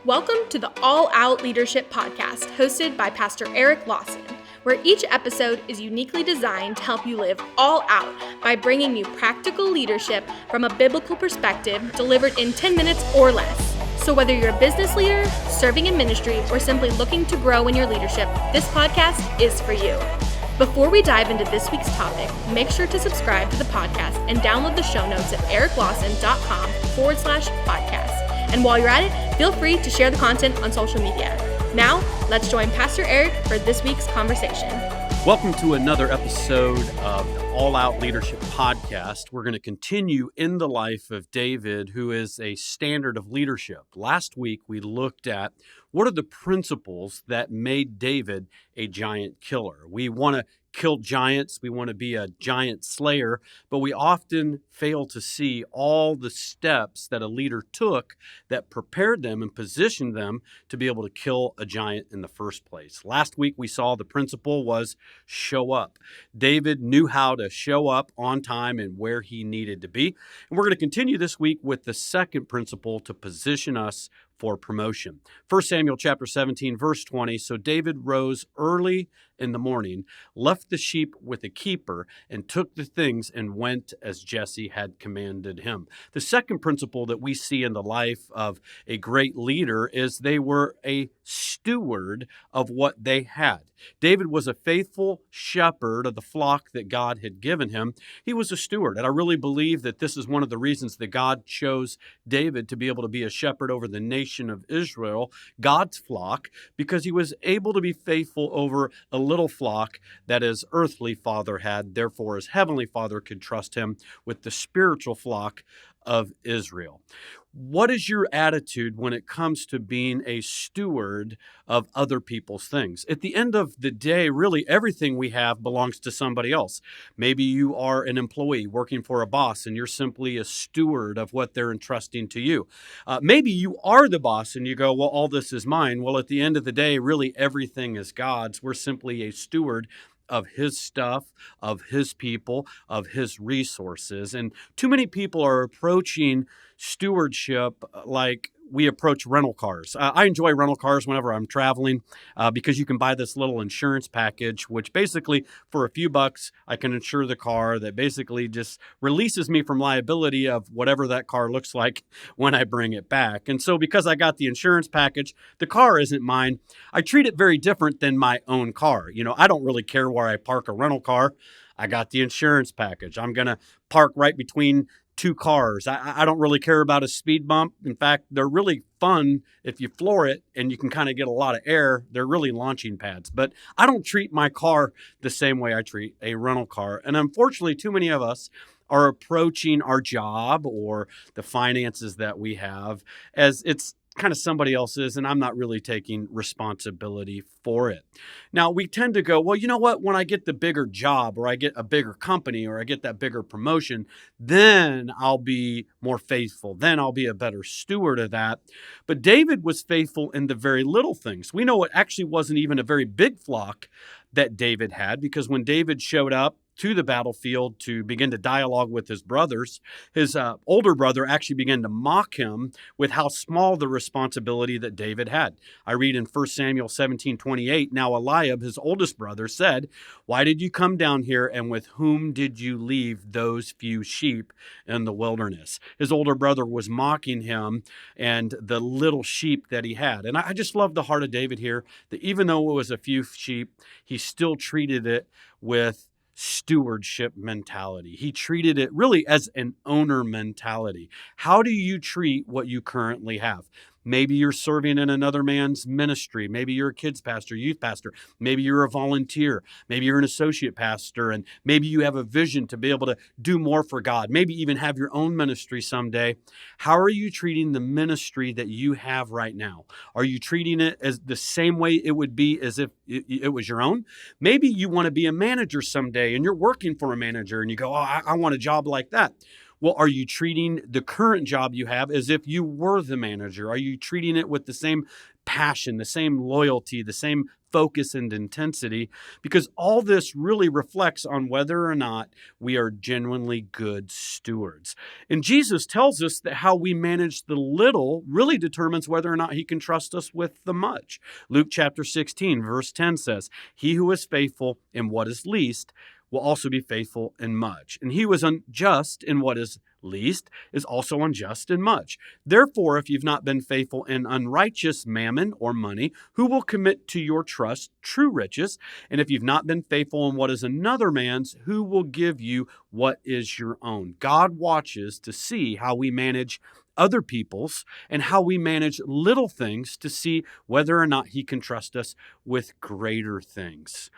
Welcome to the All Out Leadership Podcast, hosted by Pastor Eric Lawson, where each episode is uniquely designed to help you live all out by bringing you practical leadership from a biblical perspective delivered in 10 minutes or less. So whether you're a business leader, serving in ministry, or simply looking to grow in your leadership, this podcast is for you. Before we dive into this week's topic, make sure to subscribe to the podcast and download the show notes at ericlawson.com/podcast. And while you're at it, feel free to share the content on social media. Now, let's join Pastor Eric for this week's conversation. Welcome to another episode of the All Out Leadership Podcast. We're going to continue in the life of David, who is a standard of leadership. Last week, we looked at what are the principles that made David a giant killer. We want to kill giants. We want to be a giant slayer, but we often fail to see all the steps that a leader took that prepared them and positioned them to be able to kill a giant in the first place. Last week, we saw the principle was show up. David knew how to show up on time and where he needed to be. And we're going to continue this week with the second principle to position us for promotion. 1 Samuel chapter 17, verse 20, so David rose early in the morning, left the sheep with a keeper, and took the things and went as Jesse had commanded him. The second principle that we see in the life of a great leader is they were a steward of what they had. David was a faithful shepherd of the flock that God had given him. He was a steward, and I really believe that this is one of the reasons that God chose David to be able to be a shepherd over the nation of Israel, God's flock, because he was able to be faithful over a little flock that his earthly father had. Therefore, his heavenly father could trust him with the spiritual flock of Israel. What is your attitude when it comes to being a steward of other people's things? At the end of the day, really everything we have belongs to somebody else. Maybe you are an employee working for a boss and you're simply a steward of what they're entrusting to you. Maybe you are the boss and you go, well, all this is mine. Well, at the end of the day, really everything is God's. We're simply a steward of his stuff, of his people, of his resources. And too many people are approaching stewardship like we approach rental cars. I enjoy rental cars whenever I'm traveling because you can buy this little insurance package, which basically for a few bucks, I can insure the car that basically just releases me from liability of whatever that car looks like when I bring it back. And so because I got the insurance package, the car isn't mine. I treat it very different than my own car. You know, I don't really care where I park a rental car. I got the insurance package. I'm going to park right between two cars. I don't really care about a speed bump. In fact, they're really fun if you floor it and you can kind of get a lot of air. They're really launching pads. But I don't treat my car the same way I treat a rental car. And unfortunately, too many of us are approaching our job or the finances that we have as it's kind of somebody else's, and I'm not really taking responsibility for it. Now, we tend to go, well, you know what? When I get the bigger job or I get a bigger company or I get that bigger promotion, then I'll be more faithful. Then I'll be a better steward of that. But David was faithful in the very little things. We know it actually wasn't even a very big flock that David had, because when David showed up to the battlefield to begin to dialogue with his brothers, his older brother actually began to mock him with how small the responsibility that David had. I read in 1 Samuel 17:28, now Eliab, his oldest brother, said, why did you come down here, and with whom did you leave those few sheep in the wilderness? His older brother was mocking him and the little sheep that he had. And I just love the heart of David here, that even though it was a few sheep, he still treated it with stewardship mentality. He treated it really as an owner mentality. How do you treat what you currently have? Maybe you're serving in another man's ministry. Maybe you're a kids pastor, youth pastor. Maybe you're a volunteer. Maybe you're an associate pastor, and maybe you have a vision to be able to do more for God. Maybe even have your own ministry someday. How are you treating the ministry that you have right now? Are you treating it as the same way it would be as if it was your own? Maybe you want to be a manager someday and you're working for a manager and you go, oh, I want a job like that. Well, are you treating the current job you have as if you were the manager? Are you treating it with the same passion, the same loyalty, the same focus and intensity? Because all this really reflects on whether or not we are genuinely good stewards. And Jesus tells us that how we manage the little really determines whether or not he can trust us with the much. Luke chapter 16, verse 10 says, "He who is faithful in what is least will also be faithful in much. And he who is unjust in what is least is also unjust in much. Therefore, if you've not been faithful in unrighteous mammon or money, who will commit to your trust true riches? And if you've not been faithful in what is another man's, who will give you what is your own?" God watches to see how we manage other people's and how we manage little things to see whether or not he can trust us with greater things.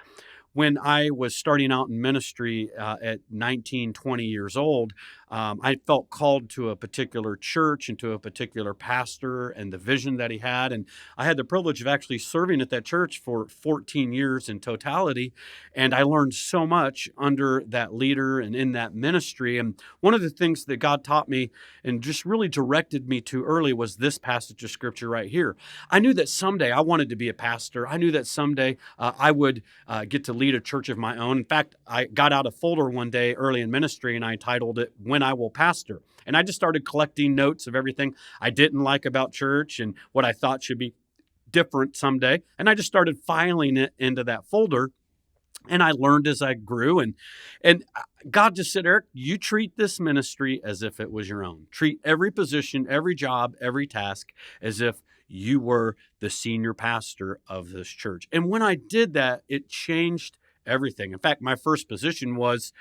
When I was starting out in ministry at 19, 20 years old, I felt called to a particular church and to a particular pastor and the vision that he had. And I had the privilege of actually serving at that church for 14 years in totality. And I learned so much under that leader and in that ministry. And one of the things that God taught me and just really directed me to early was this passage of scripture right here. I knew that someday I wanted to be a pastor. I knew that someday I would get to lead a church of my own. In fact, I got out a folder one day early in ministry and I titled it, "When I Will Pastor." And I just started collecting notes of everything I didn't like about church and what I thought should be different someday. And I just started filing it into that folder. And I learned as I grew. And God just said, "Eric, you treat this ministry as if it was your own. Treat every position, every job, every task as if you were the senior pastor of this church." And when I did that, it changed everything. In fact, my first position was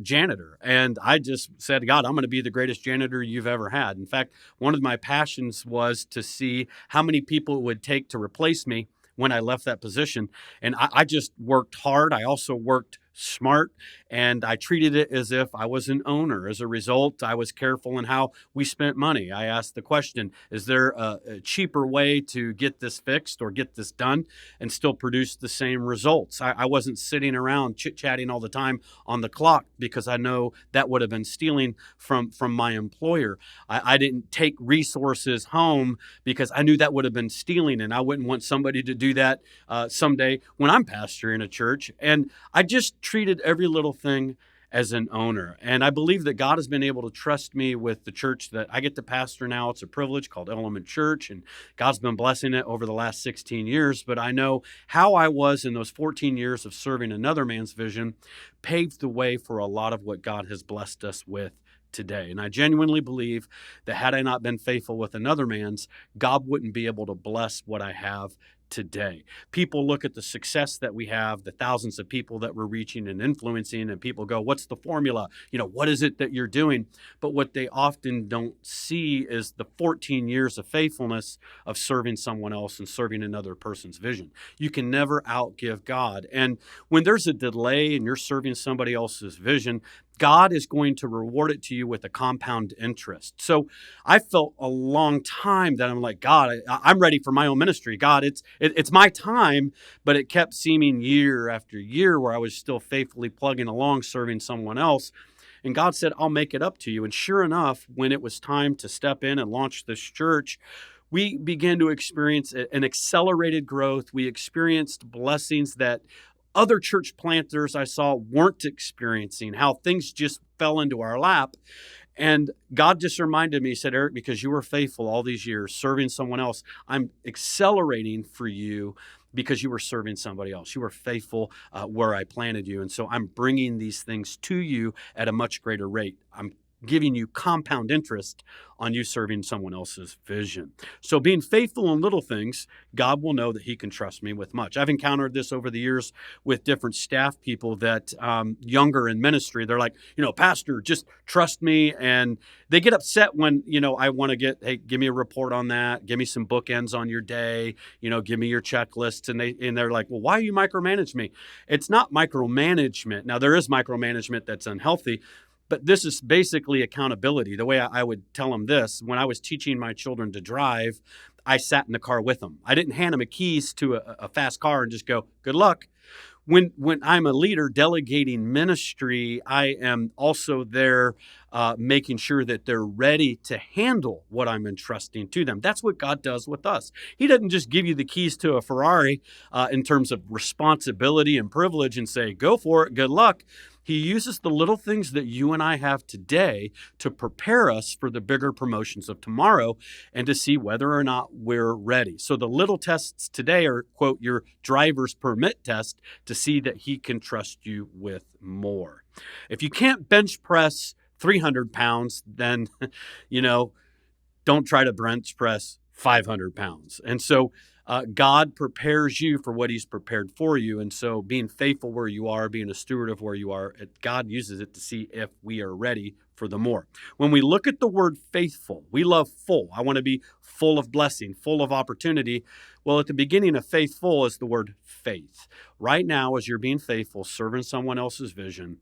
janitor. And I just said, "God, I'm going to be the greatest janitor you've ever had." In fact, one of my passions was to see how many people it would take to replace me when I left that position. And I just worked hard. I also worked smart, and I treated it as if I was an owner. As a result, I was careful in how we spent money. I asked the question, is there a cheaper way to get this fixed or get this done and still produce the same results? I wasn't sitting around chit-chatting all the time on the clock because I know that would have been stealing from my employer. I didn't take resources home because I knew that would have been stealing, and I wouldn't want somebody to do that someday when I'm pastoring a church. And I just treated every little thing as an owner. And I believe that God has been able to trust me with the church that I get to pastor now. It's a privilege called Element Church, and God's been blessing it over the last 16 years. But I know how I was in those 14 years of serving another man's vision paved the way for a lot of what God has blessed us with today. And I genuinely believe that had I not been faithful with another man's, God wouldn't be able to bless what I have today. People look at the success that we have, the thousands of people that we're reaching and influencing, and people go, "What's the formula? What is it that you're doing?" But what they often don't see is the 14 years of faithfulness of serving someone else and serving another person's vision. You can never outgive God. And when there's a delay and you're serving somebody else's vision, God is going to reward it to you with a compound interest. So I felt a long time that I'm like, "God, I'm ready for my own ministry. God, it's my time." But it kept seeming year after year where I was still faithfully plugging along, serving someone else. And God said, "I'll make it up to you." And sure enough, when it was time to step in and launch this church, we began to experience an accelerated growth. We experienced blessings that other church planters I saw weren't experiencing, how things just fell into our lap. And God just reminded me, he said, "Eric, because you were faithful all these years serving someone else, I'm accelerating for you because you were serving somebody else. You were faithful where I planted you. And so I'm bringing these things to you at a much greater rate. I'm giving you compound interest on you serving someone else's vision." So being faithful in little things, God will know that he can trust me with much. I've encountered this over the years with different staff people that younger in ministry, they're like, "Pastor, just trust me." And they get upset when, I want to hey, give me a report on that. Give me some bookends on your day. Give me your checklists. And they're like, "Well, why you micromanage me?" It's not micromanagement. Now, there is micromanagement that's unhealthy, but this is basically accountability. The way I would tell them this, when I was teaching my children to drive, I sat in the car with them. I didn't hand them keys to a fast car and just go, "Good luck." When I'm a leader delegating ministry, I am also there making sure that they're ready to handle what I'm entrusting to them. That's what God does with us. He doesn't just give you the keys to a Ferrari in terms of responsibility and privilege and say, go for it, good luck. He uses the little things that you and I have today to prepare us for the bigger promotions of tomorrow and to see whether or not we're ready. So the little tests today are, quote, your driver's permit test to see that he can trust you with more. If you can't bench press 300 pounds, then, don't try to bench press 500 pounds. And so God prepares you for what he's prepared for you. And so being faithful where you are, being a steward of where you are, God uses it to see if we are ready for the more. When we look at the word faithful, we love full. I want to be full of blessing, full of opportunity. Well, at the beginning of faithful is the word faith. Right now, as you're being faithful, serving someone else's vision,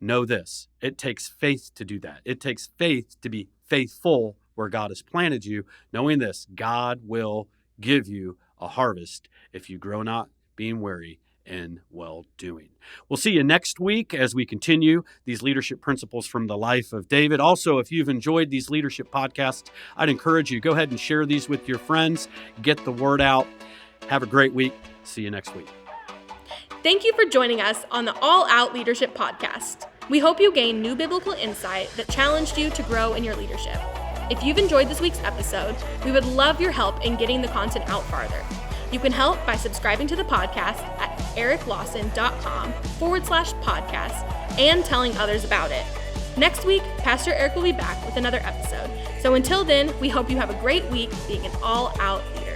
know this, it takes faith to do that. It takes faith to be faithful where God has planted you, knowing this, God will give you a harvest if you grow not being weary in well-doing. We'll see you next week as we continue these leadership principles from the life of David. Also, if you've enjoyed these leadership podcasts, I'd encourage you, go ahead and share these with your friends. Get the word out. Have a great week. See you next week. Thank you for joining us on the All Out Leadership Podcast. We hope you gained new biblical insight that challenged you to grow in your leadership. If you've enjoyed this week's episode, we would love your help in getting the content out farther. You can help by subscribing to the podcast at ericlawson.com/podcast and telling others about it. Next week, Pastor Eric will be back with another episode. So until then, we hope you have a great week being an all-out leader.